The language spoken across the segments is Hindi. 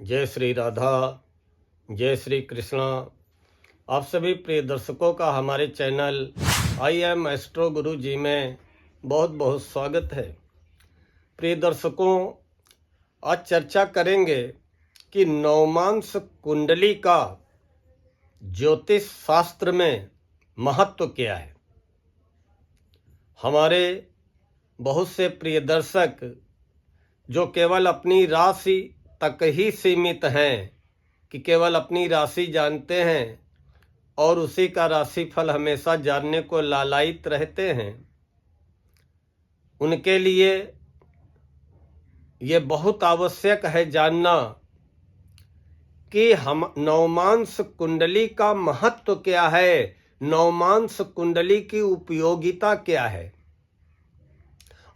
जय श्री राधा, जय श्री कृष्णा। आप सभी प्रिय दर्शकों का हमारे चैनल आई एम एस्ट्रो गुरु जी में बहुत बहुत स्वागत है। प्रिय दर्शकों, आज चर्चा करेंगे कि नवमांस कुंडली का ज्योतिष शास्त्र में महत्व क्या है। हमारे बहुत से प्रिय दर्शक जो केवल अपनी राशि तक ही सीमित हैं, कि केवल अपनी राशि जानते हैं और उसी का राशिफल हमेशा जानने को लालायित रहते हैं, उनके लिए ये बहुत आवश्यक है जानना कि हम नवमांस कुंडली का महत्व क्या है, नवमांस कुंडली की उपयोगिता क्या है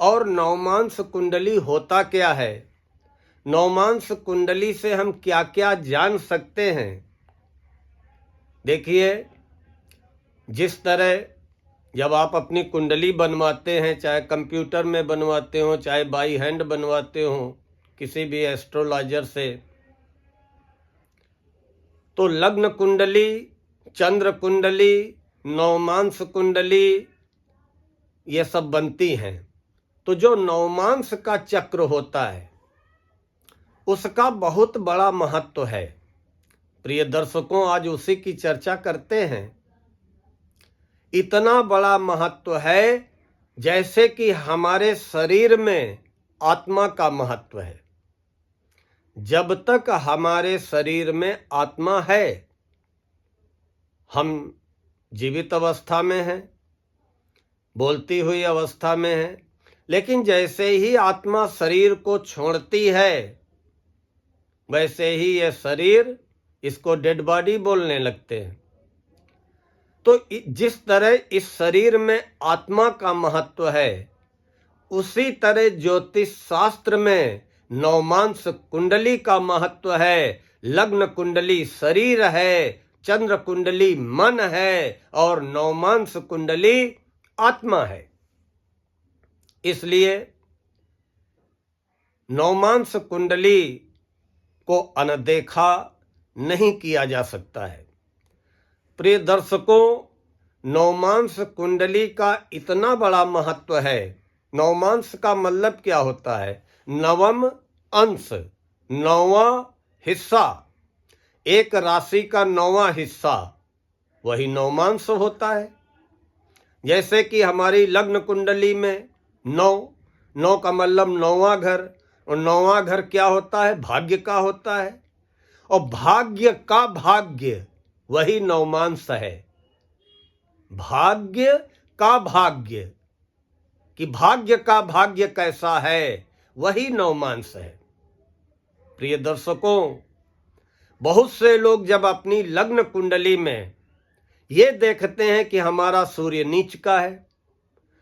और नवमांस कुंडली होता क्या है, नवमांस कुंडली से हम क्या क्या जान सकते हैं। देखिए, जिस तरह जब आप अपनी कुंडली बनवाते हैं, चाहे कंप्यूटर में बनवाते हो, चाहे बाई हैंड बनवाते हो किसी भी एस्ट्रोलॉजर से, तो लग्न कुंडली, चंद्र कुंडली, नवमांस कुंडली ये सब बनती हैं। तो जो नवमांस का चक्र होता है उसका बहुत बड़ा महत्व है। प्रिय दर्शकों, आज उसी की चर्चा करते हैं। इतना बड़ा महत्व है जैसे कि हमारे शरीर में आत्मा का महत्व है। जब तक हमारे शरीर में आत्मा है, हम जीवित अवस्था में हैं, बोलती हुई अवस्था में हैं, लेकिन जैसे ही आत्मा शरीर को छोड़ती है, वैसे ही ये शरीर इसको डेड बॉडी बोलने लगते हैं। तो जिस तरह इस शरीर में आत्मा का महत्व है, उसी तरह ज्योतिष शास्त्र में नवमांस कुंडली का महत्व है। लग्न कुंडली शरीर है, चंद्र कुंडली मन है और नवमांस कुंडली आत्मा है। इसलिए नवमांस कुंडली को अनदेखा नहीं किया जा सकता है। प्रिय दर्शकों, नवमांस कुंडली का इतना बड़ा महत्व है। नवमांस का मतलब क्या होता है? नवम अंश, नौवां हिस्सा। एक राशि का नौवां हिस्सा वही नवमांस होता है। जैसे कि हमारी लग्न कुंडली में नौ का मतलब नौवां घर, और नौवां घर क्या होता है? भाग्य का होता है, और भाग्य का भाग्य वही नवमांस है। भाग्य का भाग्य, कि भाग्य का भाग्य कैसा है, वही नवमांस है। प्रिय दर्शकों, बहुत से लोग जब अपनी लग्न कुंडली में ये देखते हैं कि हमारा सूर्य नीच का है,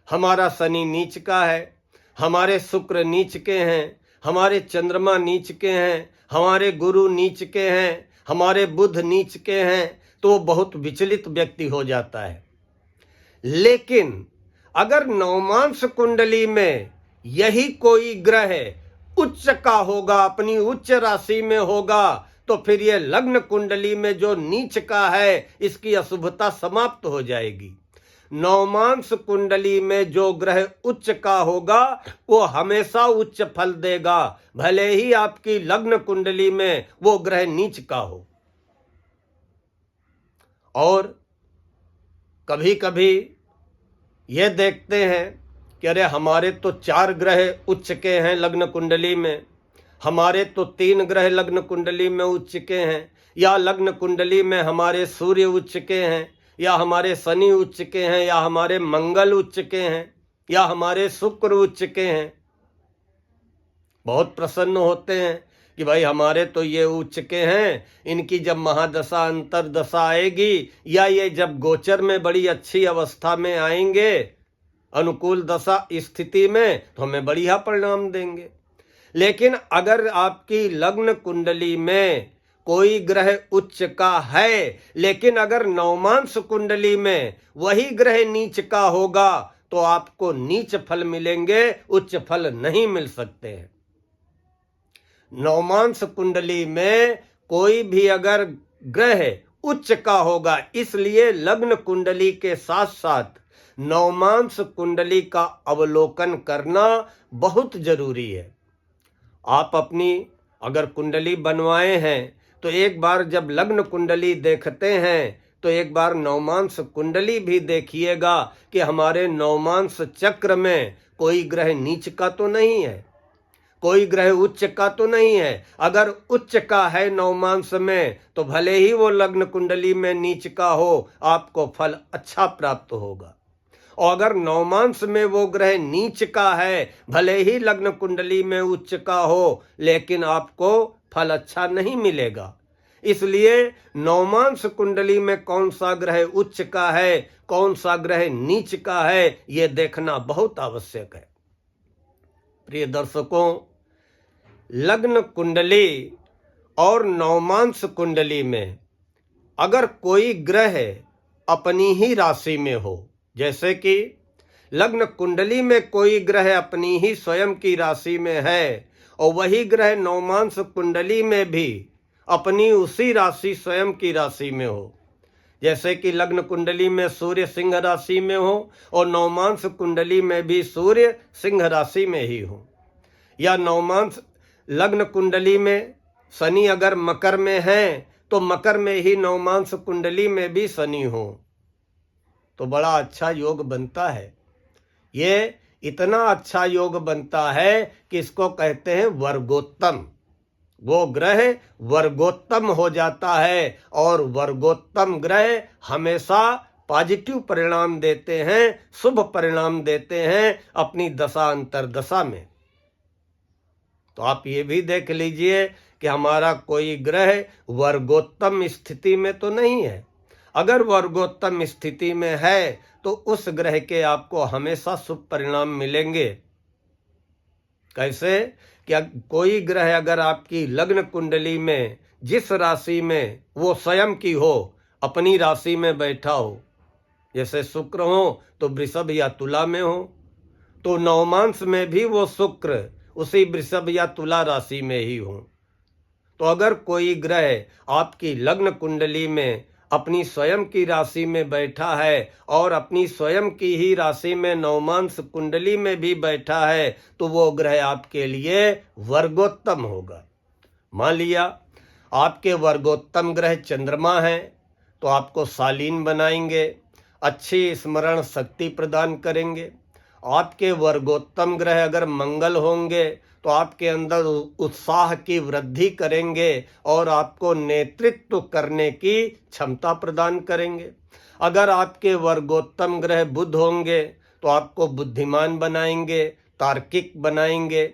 हमारा शनि नीच का है, हमारे शुक्र नीच के हैं, हमारे चंद्रमा नीच के हैं, हमारे गुरु नीच के हैं, हमारे बुध नीच के हैं, तो वो बहुत विचलित व्यक्ति हो जाता है। लेकिन अगर नवमांस कुंडली में यही कोई ग्रह उच्च का होगा, अपनी उच्च राशि में होगा, तो फिर ये लग्न कुंडली में जो नीच का है, इसकी अशुभता समाप्त हो जाएगी। नवमांस कुंडली में जो ग्रह उच्च का होगा वो हमेशा उच्च फल देगा, भले ही आपकी लग्न कुंडली में वो ग्रह नीच का हो। और कभी कभी ये देखते हैं कि अरे हमारे तो 4 ग्रह उच्च के हैं लग्न कुंडली में, हमारे तो 3 ग्रह लग्न कुंडली में उच्च के हैं, या लग्न कुंडली में हमारे सूर्य उच्च के हैं, या हमारे शनि उच्च के हैं, या हमारे मंगल उच्च के हैं, या हमारे शुक्र उच्च के हैं। बहुत प्रसन्न होते हैं कि भाई हमारे तो ये उच्च के हैं, इनकी जब महादशा अंतरदशा आएगी, या ये जब गोचर में बड़ी अच्छी अवस्था में आएंगे, अनुकूल दशा स्थिति में, तो हमें बढ़िया परिणाम देंगे। लेकिन अगर आपकी लग्न कुंडली में कोई ग्रह उच्च का है, लेकिन अगर नवमांस कुंडली में वही ग्रह नीच का होगा, तो आपको नीच फल मिलेंगे, उच्च फल नहीं मिल सकते हैं। नवमांस कुंडली में कोई भी अगर ग्रह उच्च का होगा, इसलिए लग्न कुंडली के साथ साथ नवमांस कुंडली का अवलोकन करना बहुत जरूरी है। आप अपनी अगर कुंडली बनवाए हैं तो एक बार जब लग्न कुंडली देखते हैं तो एक बार नवमांस कुंडली भी देखिएगा कि हमारे नवमांस चक्र में कोई ग्रह नीच का तो नहीं है, कोई ग्रह उच्च का तो नहीं है। अगर उच्च का है नवमांस में तो भले ही वो लग्न कुंडली में नीच का हो, आपको फल अच्छा प्राप्त होगा। और अगर नवमांस में वो ग्रह नीच का है, भले ही लग्न कुंडली में उच्च का हो, लेकिन आपको फल अच्छा नहीं मिलेगा। इसलिए नवमांस कुंडली में कौन सा ग्रह उच्च का है, कौन सा ग्रह नीच का है, यह देखना बहुत आवश्यक है। प्रिय दर्शकों, लग्न कुंडली और नवमांस कुंडली में अगर कोई ग्रह अपनी ही राशि में हो, जैसे कि लग्न कुंडली में कोई ग्रह अपनी ही स्वयं की राशि में है और वही ग्रह नवमांस कुंडली में भी अपनी उसी राशि स्वयं की राशि में हो, जैसे कि लग्न कुंडली में सूर्य सिंह राशि में हो और नवमांस कुंडली में भी सूर्य सिंह राशि में ही हो, या नवमांस लग्न कुंडली में शनि अगर मकर में है तो मकर में ही नवमांस कुंडली में भी शनि हो, तो बड़ा अच्छा योग बनता है। ये इतना अच्छा योग बनता है कि इसको कहते हैं वर्गोत्तम। वो ग्रह वर्गोत्तम हो जाता है और वर्गोत्तम ग्रह हमेशा पॉजिटिव परिणाम देते हैं, शुभ परिणाम देते हैं अपनी दशा अंतर्दशा में। तो आप ये भी देख लीजिए कि हमारा कोई ग्रह वर्गोत्तम स्थिति में तो नहीं है। अगर वर्गोत्तम स्थिति में है तो उस ग्रह के आपको हमेशा शुभ परिणाम मिलेंगे। कैसे? कि कोई ग्रह अगर आपकी लग्न कुंडली में जिस राशि में वो स्वयं की हो, अपनी राशि में बैठा हो, जैसे शुक्र हो तो वृषभ या तुला में हो, तो नवमांस में भी वो शुक्र उसी वृषभ या तुला राशि में ही हो। तो अगर कोई ग्रह आपकी लग्न कुंडली में अपनी स्वयं की राशि में बैठा है और अपनी स्वयं की ही राशि में नवमांस कुंडली में भी बैठा है तो वो ग्रह आपके लिए वर्गोत्तम होगा। मान लिया आपके वर्गोत्तम ग्रह चंद्रमा है तो आपको शालीन बनाएंगे, अच्छी स्मरण शक्ति प्रदान करेंगे। आपके वर्गोत्तम ग्रह अगर मंगल होंगे तो आपके अंदर उत्साह की वृद्धि करेंगे और आपको नेतृत्व करने की क्षमता प्रदान करेंगे। अगर आपके वर्गोत्तम ग्रह बुध होंगे तो आपको बुद्धिमान बनाएंगे, तार्किक बनाएंगे।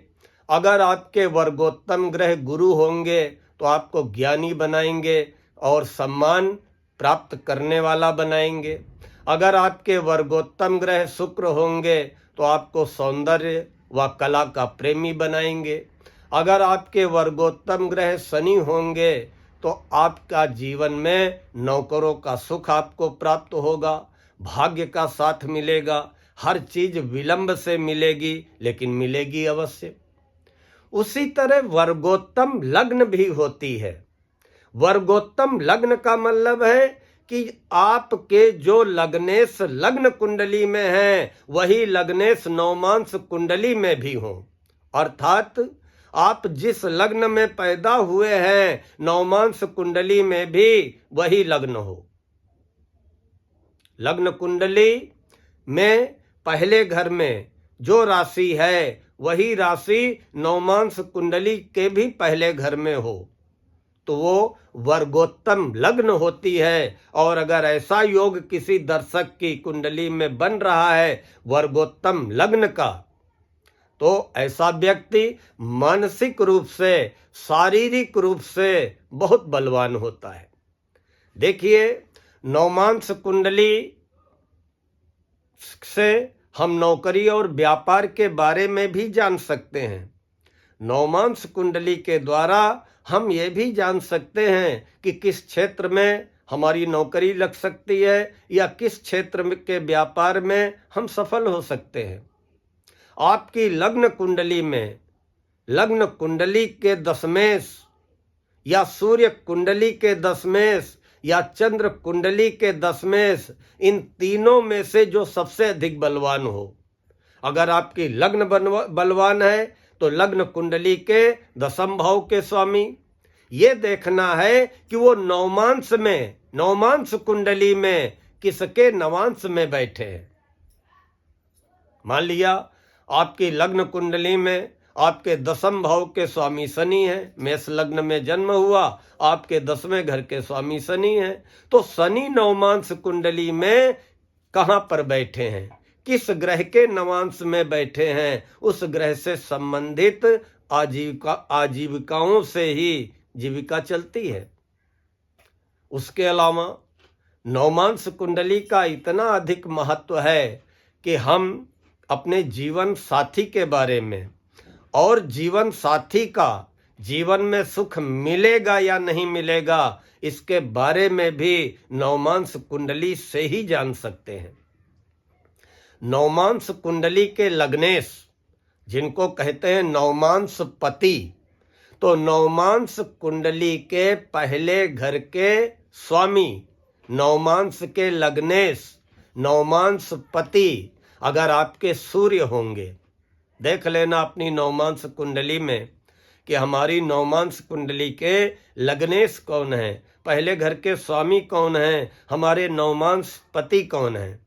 अगर आपके वर्गोत्तम ग्रह गुरु होंगे तो आपको ज्ञानी बनाएंगे और सम्मान प्राप्त करने वाला बनाएंगे। अगर आपके वर्गोत्तम ग्रह शुक्र होंगे तो आपको सौंदर्य व कला का प्रेमी बनाएंगे। अगर आपके वर्गोत्तम ग्रह शनि होंगे तो आपका जीवन में नौकरों का सुख आपको प्राप्त होगा, भाग्य का साथ मिलेगा, हर चीज विलंब से मिलेगी लेकिन मिलेगी अवश्य। उसी तरह वर्गोत्तम लग्न भी होती है। वर्गोत्तम लग्न का मतलब है कि आपके जो लग्नेश लग्न कुंडली में हैं वही लग्नेश नवमांस कुंडली में भी हों, अर्थात आप जिस लग्न में पैदा हुए हैं नवमांस कुंडली में भी वही लग्न हो। लग्न कुंडली में पहले घर में जो राशि है वही राशि नवमांस कुंडली के भी पहले घर में हो तो वो वर्गोत्तम लग्न होती है। और अगर ऐसा योग किसी दर्शक की कुंडली में बन रहा है वर्गोत्तम लग्न का, तो ऐसा व्यक्ति मानसिक रूप से, शारीरिक रूप से बहुत बलवान होता है। देखिए, नवमांस कुंडली से हम नौकरी और व्यापार के बारे में भी जान सकते हैं। नवमांस कुंडली के द्वारा हम ये भी जान सकते हैं कि किस क्षेत्र में हमारी नौकरी लग सकती है या किस क्षेत्र के व्यापार में हम सफल हो सकते हैं। आपकी लग्न कुंडली में लग्न कुंडली के दशमेश या सूर्य कुंडली के दशमेश या चंद्र कुंडली के दशमेश, इन तीनों में से जो सबसे अधिक बलवान हो। अगर आपकी लग्न बलवान है तो लग्न कुंडली के दशम भाव के स्वामी, ये देखना है कि वो नवमांश कुंडली में किसके नवांश में बैठे हैं। मान लिया आपकी लग्न कुंडली में आपके दशम भाव के स्वामी शनि है, मेष लग्न में जन्म हुआ, आपके 10वें घर के स्वामी शनि है, तो शनि नवमांश कुंडली में कहां पर बैठे हैं, किस ग्रह के नवांश में बैठे हैं, उस ग्रह से संबंधित आजीविकाओं से ही जीविका चलती है। उसके अलावा नवमांश कुंडली का इतना अधिक महत्व है कि हम अपने जीवन साथी के बारे में और जीवन साथी का जीवन में सुख मिलेगा या नहीं मिलेगा, इसके बारे में भी नवमांश कुंडली से ही जान सकते हैं। नवमांश कुंडली के लग्नेश, जिनको कहते हैं नवमांश पति, तो नवमांश कुंडली के पहले घर के स्वामी, नवमांश के लग्नेश, नवमांश पति अगर आपके सूर्य होंगे, देख लेना अपनी नवमांश कुंडली में कि हमारी नवमांश कुंडली के लग्नेश कौन है, पहले घर के स्वामी कौन है, हमारे नवमांश पति कौन है।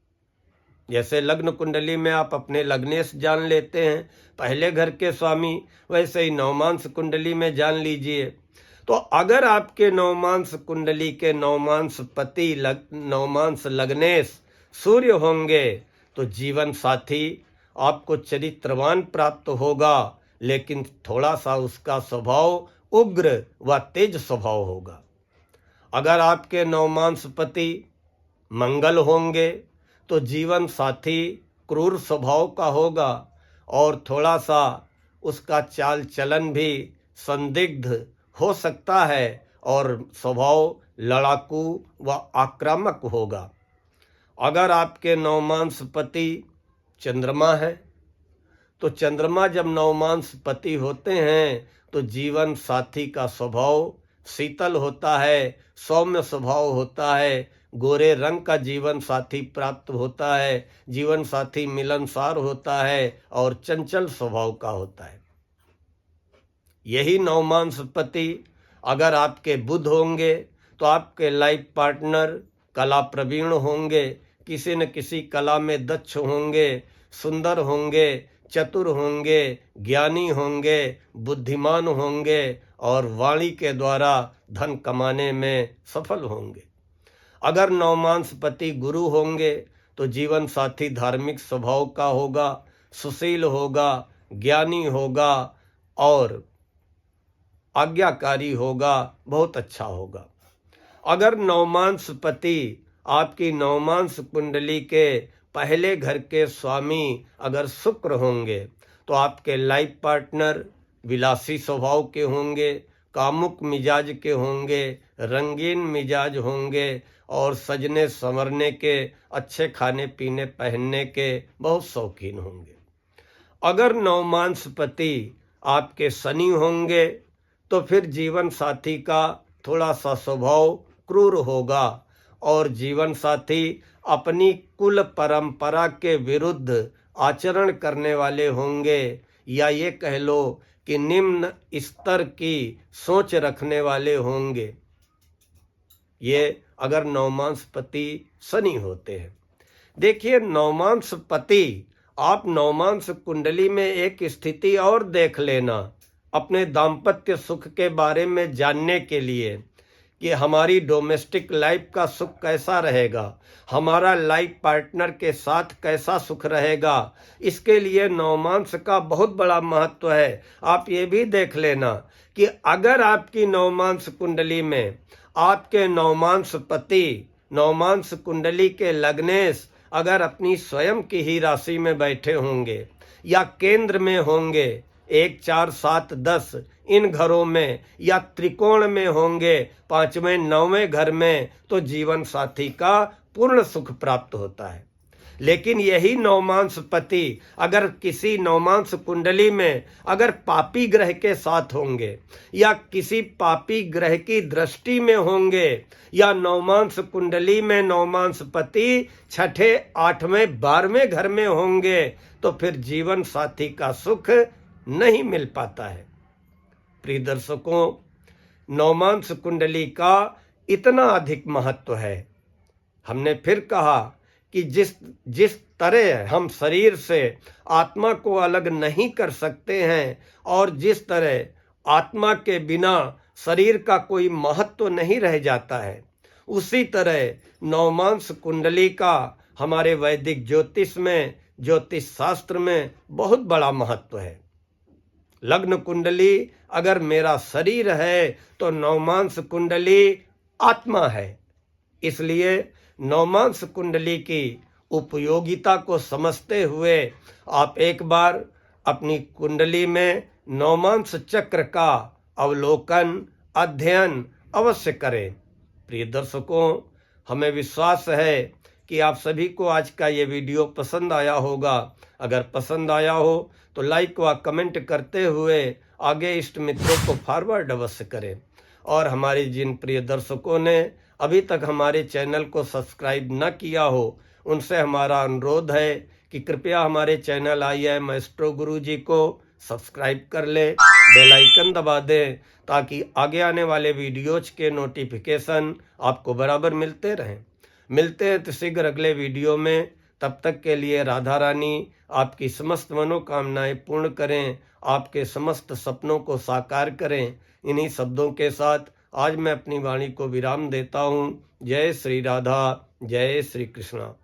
जैसे लग्न कुंडली में आप अपने लग्नेश जान लेते हैं, पहले घर के स्वामी, वैसे ही नवमांश कुंडली में जान लीजिए। तो अगर आपके नवमांश कुंडली के नवमांश पति नवमांश लग्नेश सूर्य होंगे तो जीवन साथी आपको चरित्रवान प्राप्त होगा, लेकिन थोड़ा सा उसका स्वभाव उग्र व तेज स्वभाव होगा। अगर आपके नवमांश पति मंगल होंगे तो जीवन साथी क्रूर स्वभाव का होगा और थोड़ा सा उसका चाल चलन भी संदिग्ध हो सकता है और स्वभाव लड़ाकू व आक्रामक होगा। अगर आपके नवमांश पति चंद्रमा है तो चंद्रमा जब नवमांश पति होते हैं तो जीवन साथी का स्वभाव शीतल होता है, सौम्य स्वभाव होता है, गोरे रंग का जीवन साथी प्राप्त होता है, जीवन साथी मिलनसार होता है और चंचल स्वभाव का होता है। यही नवमांश पति अगर आपके बुध होंगे तो आपके लाइफ पार्टनर कला प्रवीण होंगे, किसी न किसी कला में दक्ष होंगे, सुंदर होंगे, चतुर होंगे, ज्ञानी होंगे, बुद्धिमान होंगे और वाणी के द्वारा धन कमाने में सफल होंगे। अगर नवमांश पति गुरु होंगे तो जीवन साथी धार्मिक स्वभाव का होगा, सुशील होगा, ज्ञानी होगा और आज्ञाकारी होगा, बहुत अच्छा होगा। अगर नवमांश पति आपकी नवमांश कुंडली के पहले घर के स्वामी अगर शुक्र होंगे तो आपके लाइफ पार्टनर विलासी स्वभाव के होंगे, कामुक मिजाज के होंगे, रंगीन मिजाज होंगे और सजने संवरने के, अच्छे खाने पीने पहनने के बहुत शौकीन होंगे। अगर नवमांश पति आपके शनि होंगे तो फिर जीवन साथी का थोड़ा सा स्वभाव क्रूर होगा और जीवन साथी अपनी कुल परंपरा के विरुद्ध आचरण करने वाले होंगे, या ये कह लो कि निम्न स्तर की सोच रखने वाले होंगे। ये अगर नवमांश पति शनि होते हैं। देखिए नवमांश पति, आप नवमांश कुंडली में एक स्थिति और देख लेना अपने दाम्पत्य सुख के बारे में जानने के लिए कि हमारी डोमेस्टिक लाइफ का सुख कैसा रहेगा, हमारा लाइफ पार्टनर के साथ कैसा सुख रहेगा। इसके लिए नवमांश का बहुत बड़ा महत्व है। आप ये भी देख लेना कि अगर आपकी नवमांश कुंडली में आपके नवमांश पति नवमांश कुंडली के लग्नेश अगर अपनी स्वयं की ही राशि में बैठे होंगे या केंद्र में होंगे, 1, 4, 7, 10 इन घरों में या त्रिकोण में होंगे 5वें 9वें घर में, तो जीवन साथी का पूर्ण सुख प्राप्त होता है। लेकिन यही नवमांस पति अगर किसी नवमांस कुंडली में अगर पापी ग्रह के साथ होंगे या किसी पापी ग्रह की दृष्टि में होंगे या नवमांस कुंडली में नवमांस पति 6ठे 8वें 12वें घर में होंगे तो फिर जीवन साथी का सुख नहीं मिल पाता है। प्रिय दर्शकों, नवमांस कुंडली का इतना अधिक महत्व है। हमने फिर कहा कि जिस तरह हम शरीर से आत्मा को अलग नहीं कर सकते हैं और जिस तरह आत्मा के बिना शरीर का कोई महत्व नहीं रह जाता है, उसी तरह नवमांस कुंडली का हमारे वैदिक ज्योतिष में, ज्योतिष शास्त्र में बहुत बड़ा महत्व है। लग्न कुंडली अगर मेरा शरीर है तो नवमांस कुंडली आत्मा है। इसलिए नवमांस कुंडली की उपयोगिता को समझते हुए आप एक बार अपनी कुंडली में नवमांस चक्र का अवलोकन, अध्ययन अवश्य करें। प्रिय दर्शकों, हमें विश्वास है कि आप सभी को आज का ये वीडियो पसंद आया होगा। अगर पसंद आया हो तो लाइक व कमेंट करते हुए आगे इष्ट मित्रों को फॉरवर्ड अवश्य करें। और हमारे जिन प्रिय दर्शकों ने अभी तक हमारे चैनल को सब्सक्राइब न किया हो, उनसे हमारा अनुरोध है कि कृपया हमारे चैनल IIM माएस्ट्रो गुरुजी को सब्सक्राइब कर ले, बेल आइकन दबा दें ताकि आगे आने वाले वीडियोज के नोटिफिकेशन आपको बराबर मिलते रहें। मिलते हैं तो शीघ्र अगले वीडियो में। तब तक के लिए राधा रानी आपकी समस्त मनोकामनाएं पूर्ण करें, आपके समस्त सपनों को साकार करें। इन्हीं शब्दों के साथ आज मैं अपनी वाणी को विराम देता हूँ। जय श्री राधा, जय श्री कृष्णा।